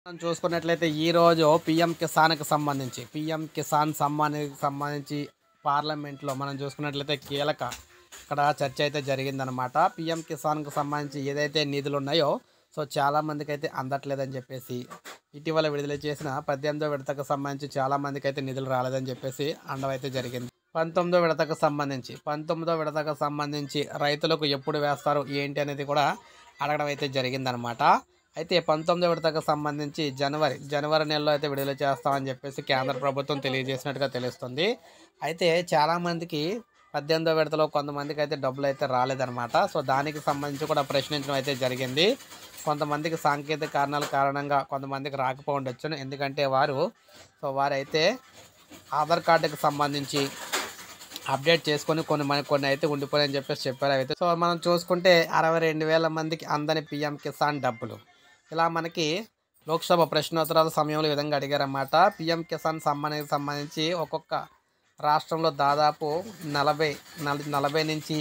మనం చూసుకున్నట్లయితే ఈరోజు పీఎం కిసాన్‌కి సంబంధించి, పీఎం కిసాన్ సమ్మాన్‌కి సంబంధించి పార్లమెంట్‌లో మనం చూసుకున్నట్లయితే ఇక్కడ చర్చ అయితే జరిగిందనమాట. పీఎం కిసాన్‌కి సంబంధించి ఏదైతే నిధులున్నాయో సో చాలామందికైతే అందట్లేదని చెప్పేసి, ఇటీవల విడుదల చేసిన 18వ విడతకు సంబంధించి చాలామందికైతే నిధులు రాలేదని చెప్పేసి అనడం అయితే జరిగింది. 19వ విడతకు సంబంధించి రైతులకు ఎప్పుడు వేస్తారు ఏంటి అనేది కూడా అడగడం అయితే జరిగిందనమాట. అయితే 19వ విడతకు సంబంధించి జనవరి నెలలో అయితే విడుదల చేస్తామని చెప్పేసి కేంద్ర ప్రభుత్వం తెలియజేసినట్టుగా తెలుస్తుంది. అయితే చాలామందికి 18వ విడతలో కొంతమందికి అయితే డబ్బులు అయితే రాలేదన్నమాట. సో దానికి సంబంధించి కూడా ప్రశ్నించడం అయితే జరిగింది. కొంతమందికి సాంకేతిక కారణాల కారణంగా కొంతమందికి రాకపోవచ్చు. ఎందుకంటే వారైతే ఆధార్ కార్డుకి సంబంధించి అప్డేట్ చేసుకొని కొన్ని అయితే ఉండిపోయాయని చెప్పేసి చెప్పారు. అయితే సో మనం చూసుకుంటే 62,000 మందికి అందని పీఎం కిసాన్ డబ్బులు. ఇలా మనకి లోక్సభ ప్రశ్నోత్తరాల సమయంలో ఈ విధంగా అడిగారన్నమాట. పీఎం కిసాన్ సమ్మాన్‌కి సంబంధించి ఒక్కొక్క రాష్ట్రంలో దాదాపు 40 నుంచి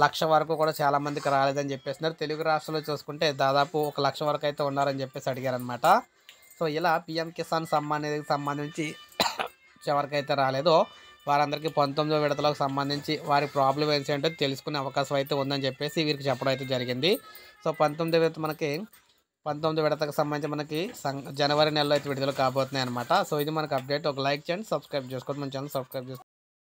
1,00,000 వరకు కూడా చాలామందికి రాలేదని చెప్పేస్తున్నారు. తెలుగు రాష్ట్రాల్లో చూసుకుంటే దాదాపు 1,00,000 వరకు అయితే ఉన్నారని చెప్పేసి అడిగారనమాట. సో ఇలా పీఎం కిసాన్ సమ్మాన్‌కి సంబంధించి ఎవరికైతే రాలేదో వారందరికీ 19వ విడతలకు సంబంధించి వారి ప్రాబ్లం ఏంటో తెలుసుకునే అవకాశం అయితే ఉందని చెప్పేసి వీరికి చెప్పడం అయితే జరిగింది. సో 19వ విడతకు సంబంధించి మనకి జనవరి నెలలో అయితే విడుదల కాబోతున్నాయి అనమాట. సో ఇది మనకు అప్డేట్. ఒక లైక్ చేయండి, సబ్స్క్రైబ్ చేసుకోండి, మన ఛానల్ సబ్స్క్రైబ్ చేసుకోండి.